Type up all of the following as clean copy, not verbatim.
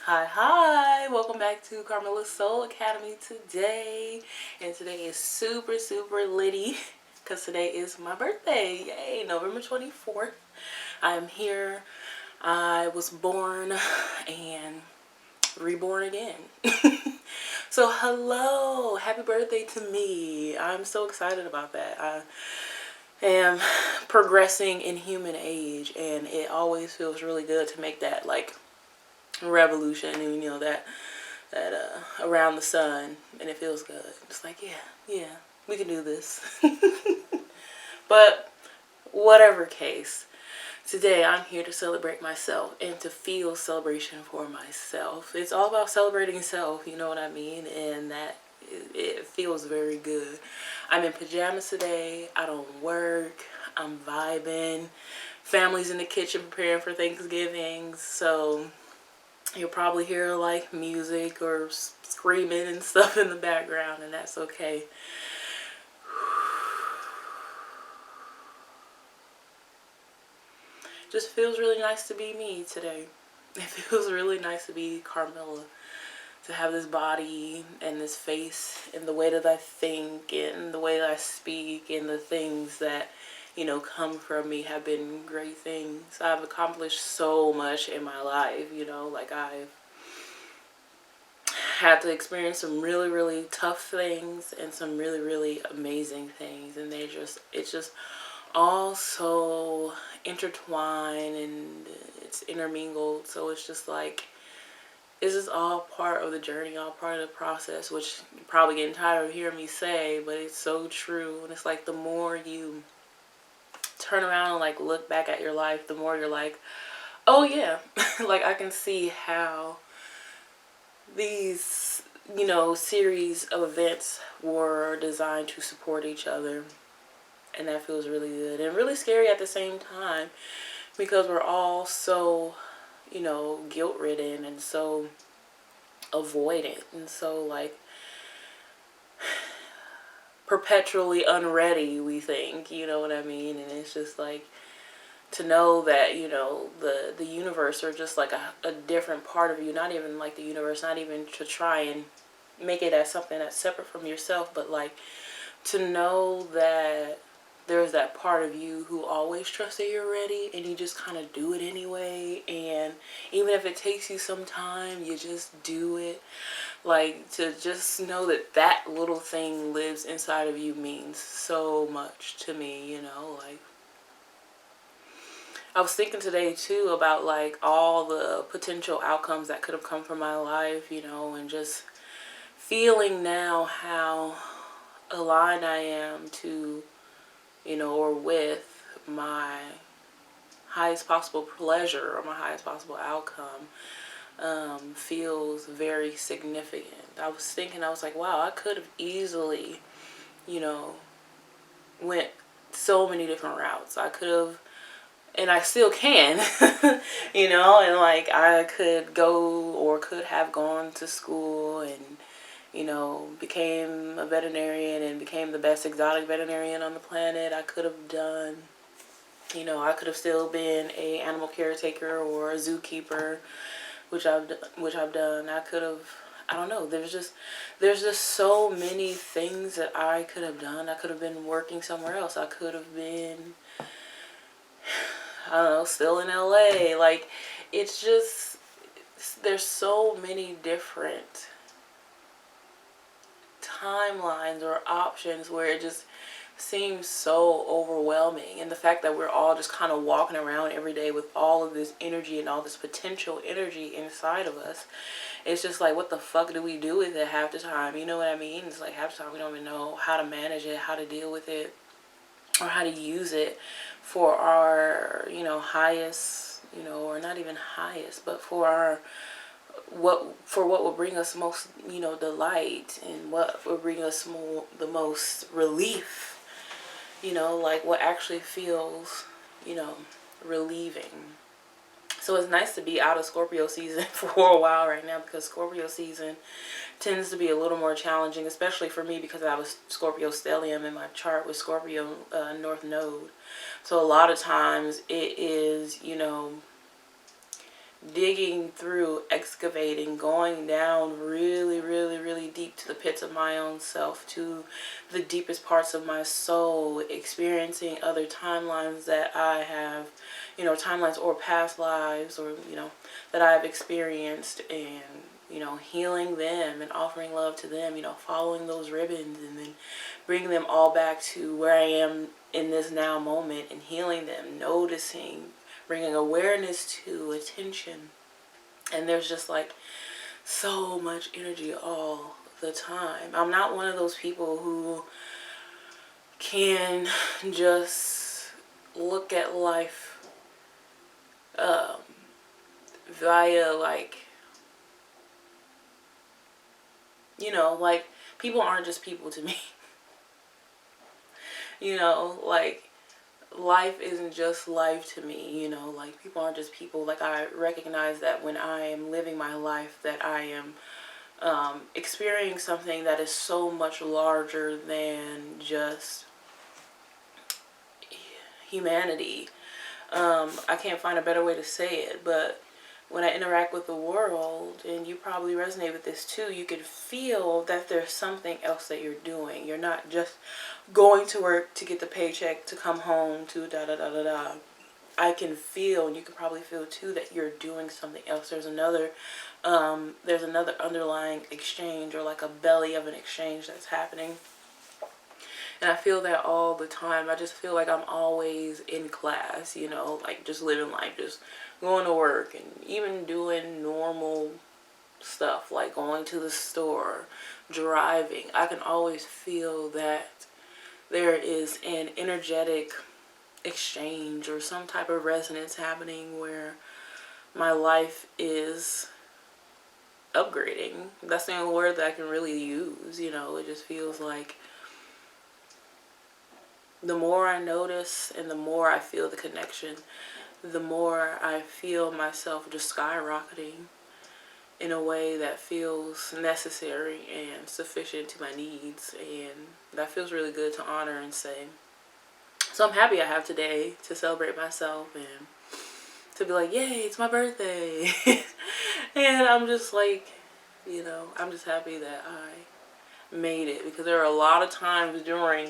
Hi, welcome back to Carmilla's Soul Academy today. And today is super litty because today is my birthday. Yay, November 24th. I'm here. I was born and reborn again. So hello, happy birthday to me. I'm so excited about that. I am progressing in human age, and it always feels really good to make that revolution, and that around the sun, and it feels good. It's like, yeah, we can do this. But whatever case, today I'm here to celebrate myself and to feel celebration for myself. It's all about celebrating self, you know what I mean? And that it feels very good. I'm in pajamas today. I don't work. I'm vibing. Family's in the kitchen preparing for Thanksgiving, so you'll probably hear like music or screaming and stuff in the background, and that's okay. Just feels really nice to be me today. It feels really nice to be Carmilla, to have this body and this face and the way that I think and the way that I speak and the things that come from me have been great things. I've accomplished so much in my life, like I've had to experience some really tough things and some really amazing things, and it's just all so intertwined and it's intermingled. So it's just like, this is all part of the journey, all part of the process, which you're probably getting tired of hearing me say, but it's so true. And it's like, the more you turn around and like look back at your life, the more you're like, oh yeah, like I can see how these series of events were designed to support each other. And that feels really good and really scary at the same time, because we're all so guilt ridden and so avoidant and so like perpetually unready, we think, you know what I mean? And it's just like, to know that the universe, or just like a different part of you, not even like the universe, not even to try and make it as something that's separate from yourself, but like to know that there's that part of you who always trusts that you're ready, and you just kind of do it anyway. And even if it takes you some time, you just do it. Like, to just know that that little thing lives inside of you means so much to me, like, I was thinking today too about like all the potential outcomes that could have come from my life, and just feeling now how aligned I am to, or with my highest possible pleasure or my highest possible outcome, feels very significant. I was thinking, I was like, wow, I could have easily, went so many different routes. I could have, and I still can, and like I could go or could have gone to school and, became a veterinarian and became the best exotic veterinarian on the planet. I could have done, I could have still been a animal caretaker or a zookeeper, which I've done. I could have, I don't know, there's just so many things that I could have done. I could have been working somewhere else. I could have been, I don't know, still in LA. Like, it's just, there's so many different timelines or options where it just seems so overwhelming. And the fact that we're all just kind of walking around every day with all of this energy and all this potential energy inside of us, it's just like, what the fuck do we do with it half the time? You know what I mean? It's like, half the time we don't even know how to manage it, how to deal with it, or how to use it for our, highest, or not even highest, but for our, what will bring us most, delight, and what will bring us the most relief, like what actually feels, relieving. So it's nice to be out of Scorpio season for a while right now, because Scorpio season tends to be a little more challenging, especially for me, because I have a Scorpio stellium in my chart with Scorpio North Node. So a lot of times it is, digging through, excavating, going down really, really, really deep to the pits of my own self, to the deepest parts of my soul, experiencing other timelines that I have, timelines or past lives, or, that I've experienced, and, healing them and offering love to them, following those ribbons, and then bringing them all back to where I am in this now moment, and healing them, noticing, bringing awareness to, attention. And there's just like so much energy all the time. I'm not one of those people who can just look at life via like, like people aren't just people to me. Like life isn't just life to me, like people aren't just people. Like I recognize that when I am living my life, that I am experiencing something that is so much larger than just humanity. I can't find a better way to say it, but when I interact with the world, and you probably resonate with this too, you can feel that there's something else that you're doing. You're not just going to work to get the paycheck to come home to da da da da da. I can feel, and you can probably feel too, that you're doing something else. There's another underlying exchange, or like a belly of an exchange that's happening. And I feel that all the time. I just feel like I'm always in class, like just living life, just going to work, and even doing normal stuff like going to the store, driving. I can always feel that there is an energetic exchange or some type of resonance happening where my life is upgrading. That's the only word that I can really use. It just feels like the more I notice and the more I feel the connection, the more I feel myself just skyrocketing in a way that feels necessary and sufficient to my needs. And that feels really good to honor and say. So I'm happy I have today to celebrate myself and to be like, yay, it's my birthday. And I'm just like, I'm just happy that I made it, because there are a lot of times during,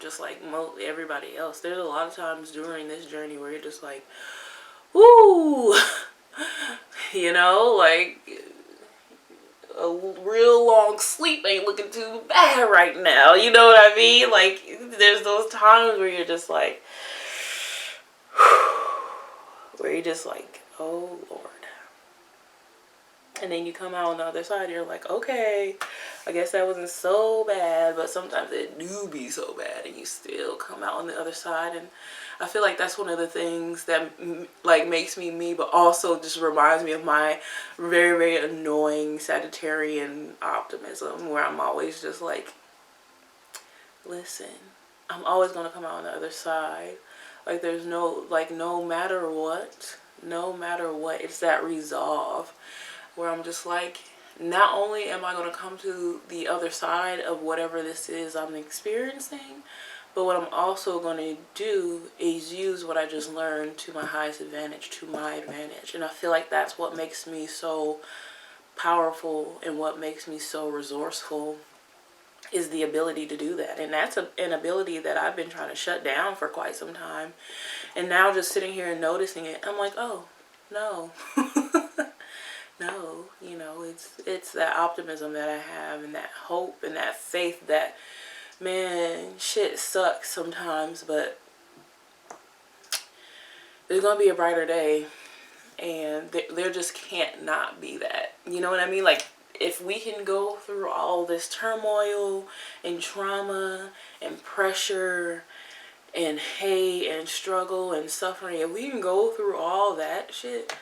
just like everybody else, there's a lot of times during this journey where you're just like, woo, like a real long sleep ain't looking too bad right now. You know what I mean? Like there's those times where you're just like, where you're just like, oh Lord. And then you come out on the other side and you're like, okay, I guess that wasn't so bad. But sometimes it do be so bad, and you still come out on the other side. And I feel like that's one of the things that like makes me me, but also just reminds me of my very, very annoying Sagittarian optimism, where I'm always just like, listen, I'm always going to come out on the other side. Like there's no matter what, it's that resolve where I'm just like, not only am I going to come to the other side of whatever this is I'm experiencing, but what I'm also going to do is use what I just learned to my highest advantage, to my advantage. And I feel like that's what makes me so powerful, and what makes me so resourceful is the ability to do that. And that's an ability that I've been trying to shut down for quite some time. And now just sitting here and noticing it, I'm like, oh, no. No, it's that optimism that I have, and that hope and that faith that, man, shit sucks sometimes, but there's going to be a brighter day, and there just can't not be that. You know what I mean? Like, if we can go through all this turmoil and trauma and pressure and hate and struggle and suffering, if we can go through all that shit,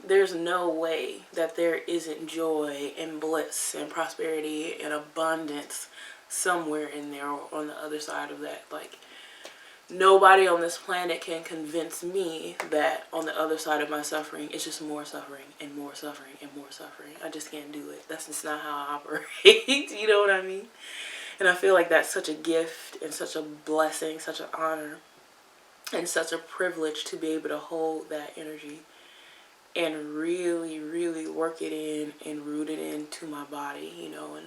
there's no way that there isn't joy and bliss and prosperity and abundance somewhere in there on the other side of that. Like, nobody on this planet can convince me that on the other side of my suffering, it's just more suffering and more suffering and more suffering. I just can't do it. That's just not how I operate. You know what I mean? And I feel like that's such a gift and such a blessing, such an honor And such a privilege to be able to hold that energy and really, really work it in and root it into my body, you know, and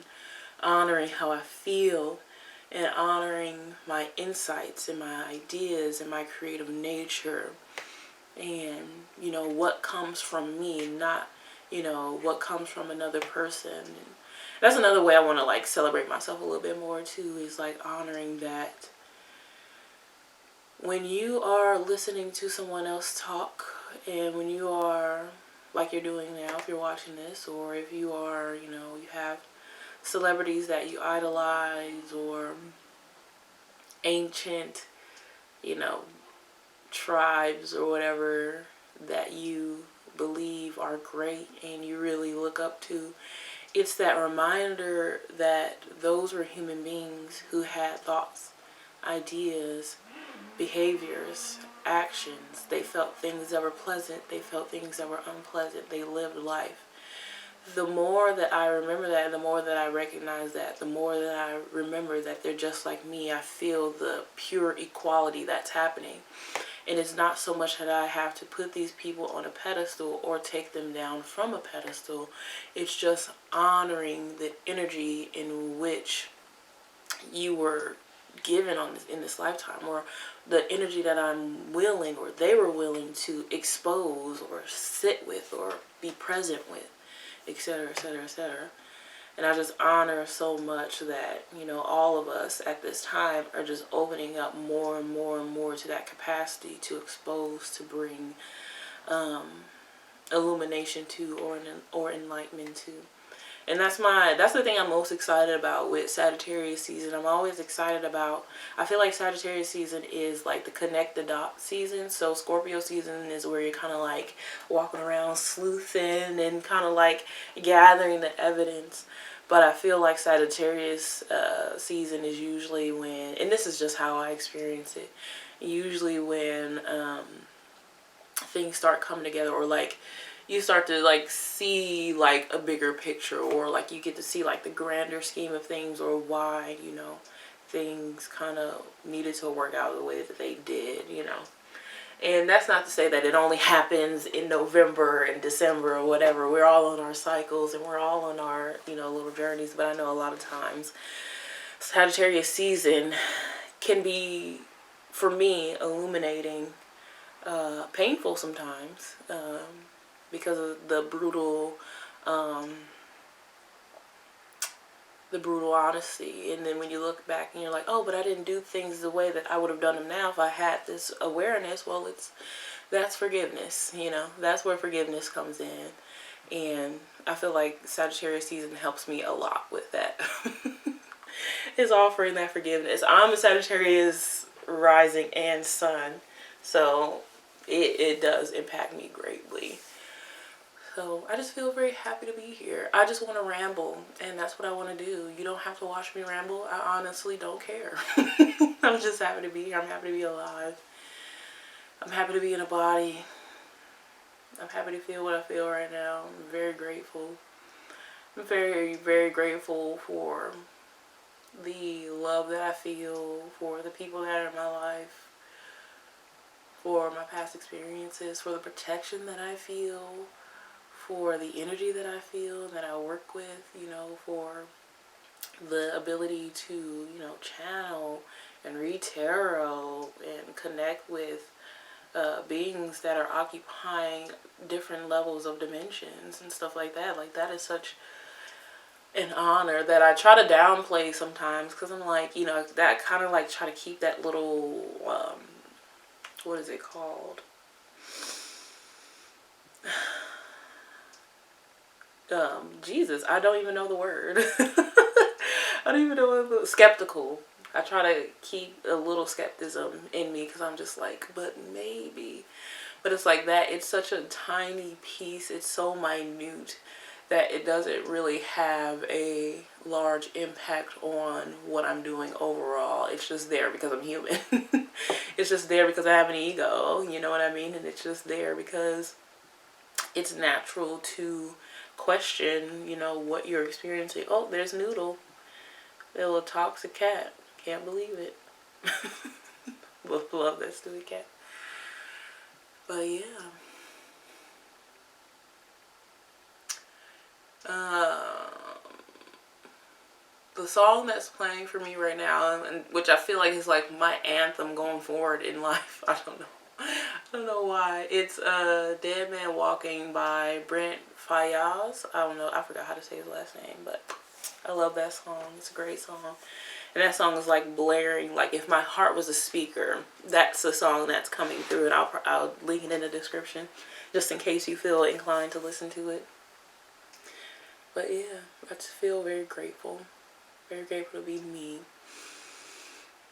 honoring how I feel and honoring my insights and my ideas and my creative nature and, you know, what comes from me, not, you know, what comes from another person. And that's another way I want to like celebrate myself a little bit more too, is like honoring that when you are listening to someone else talk, and when you are, like you're doing now, if you're watching this, or if you are, you know, you have celebrities that you idolize, or ancient, you know, tribes or whatever that you believe are great and you really look up to, it's that reminder that those were human beings who had thoughts, ideas, behaviors, actions. They felt things that were pleasant. They felt things that were unpleasant. They lived life. The more that I remember that, the more that I recognize that, the more that I remember that they're just like me, I feel the pure equality that's happening. And it's not so much that I have to put these people on a pedestal or take them down from a pedestal. It's just honoring the energy in which you were given in this lifetime, or the energy that I'm willing, or they were willing to expose or sit with or be present with, etc., etc., etc. And I just honor so much that, you know, all of us at this time are just opening up more and more and more to that capacity to expose, to bring illumination to, or enlightenment to. And that's the thing I'm most excited about with Sagittarius season. I'm always excited about, I feel like Sagittarius season is like the connect the dot season. So Scorpio season is where you're kind of like walking around sleuthing and kind of like gathering the evidence. But I feel like Sagittarius season is usually when, and this is just how I experience it, usually when things start coming together, or like you start to like see like a bigger picture, or like you get to see like the grander scheme of things, or why, you know, things kind of needed to work out the way that they did, you know. And that's not to say that it only happens in November and December or whatever. We're all on our cycles and we're all on our, you know, little journeys. But I know a lot of times Sagittarius season can be, for me, illuminating, painful sometimes, because of the brutal honesty. And then when you look back and you're like, oh, but I didn't do things the way that I would have done them now if I had this awareness. Well, that's forgiveness, you know. That's where forgiveness comes in. And I feel like Sagittarius season helps me a lot with that. It's offering that forgiveness. I'm a Sagittarius rising and sun, so it does impact me greatly. So I just feel very happy to be here. I just want to ramble, and that's what I want to do. You don't have to watch me ramble. I honestly don't care. I'm just happy to be here. I'm happy to be alive. I'm happy to be in a body. I'm happy to feel what I feel right now. I'm very grateful. I'm very, very grateful for the love that I feel, for the people that are in my life, for my past experiences, for the protection that I feel, for the energy that I feel, that I work with, you know, for the ability to, you know, channel and read tarot and connect with beings that are occupying different levels of dimensions and stuff like that. Like, that is such an honor that I try to downplay sometimes, because I'm like, you know, that kind of like try to keep that little, what is it called? Jesus, I don't even know the word. I don't even know what the skeptical. I try to keep a little skepticism in me, because I'm just like, but maybe. But it's like that. It's such a tiny piece. It's so minute that it doesn't really have a large impact on what I'm doing overall. It's just there because I'm human. It's just there because I have an ego, you know what I mean? And it's just there because it's natural to question, you know, what you're experiencing. Oh, there's Noodle. The little toxic cat. Can't believe it. love that stupid cat. But yeah. The song that's playing for me right now, and which I feel like is like my anthem going forward in life. I don't know. I don't know why. It's Dead Man Walking by Brent Faiyaz. I don't know. I forgot how to say his last name, but I love that song. It's a great song. And that song is like blaring. Like if my heart was a speaker, that's the song that's coming through. And I'll link it in the description just in case you feel inclined to listen to it. But yeah, I just feel very grateful. Very grateful to be me.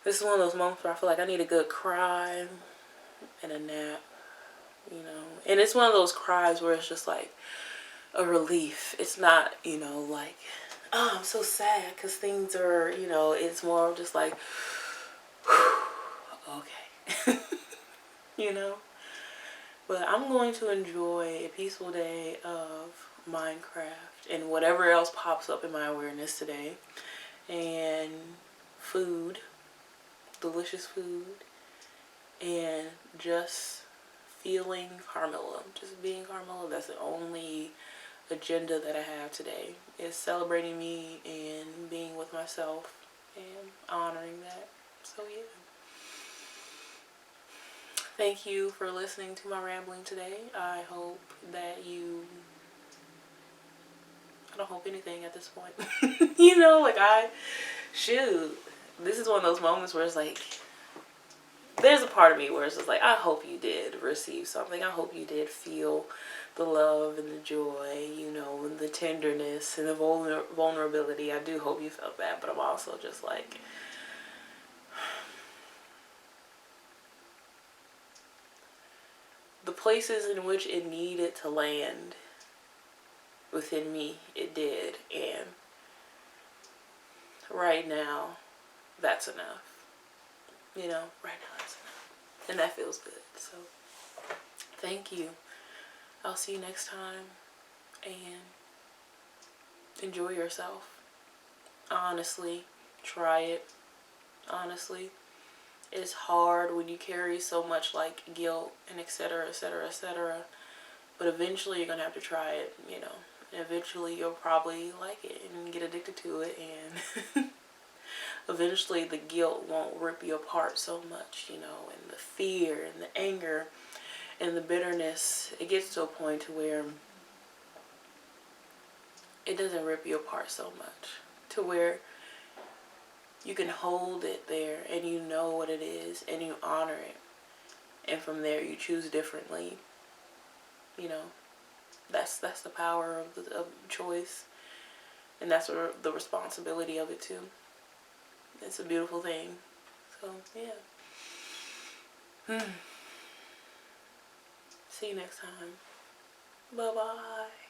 This is one of those moments where I feel like I need a good cry and a nap, you know. And it's one of those cries where it's just like a relief. It's not, you know, like, oh, I'm so sad because things are, you know, it's more of just like, okay, you know. But I'm going to enjoy a peaceful day of Minecraft and whatever else pops up in my awareness today. And food, delicious food, and just feeling Carmilla, just being Carmilla. That's the only agenda that I have today, is celebrating me and being with myself and honoring that. So yeah. Thank you for listening to my rambling today. I hope that you... I don't hope anything at this point. You know, like shoot, this is one of those moments where it's like, there's a part of me where it's just like, I hope you did receive something. I hope you did feel the love and the joy, you know, and the tenderness and the vulnerability. I do hope you felt that, but I'm also just like, the places in which it needed to land within me, it did. And right now, that's enough. You know, right now that's enough. And that feels good. So, thank you. I'll see you next time. And enjoy yourself. Honestly, try it. Honestly. It's hard when you carry so much like guilt and etc, etc, etc. But eventually you're going to have to try it, you know. Eventually you'll probably like it and get addicted to it, and eventually the guilt won't rip you apart so much, you know, and the fear and the anger and the bitterness, it gets to a point to where it doesn't rip you apart so much, to where you can hold it there and you know what it is and you honor it, and from there you choose differently. You know, that's the power of choice, and that's the responsibility of it too. It's a beautiful thing. So yeah. See you next time. Bye bye.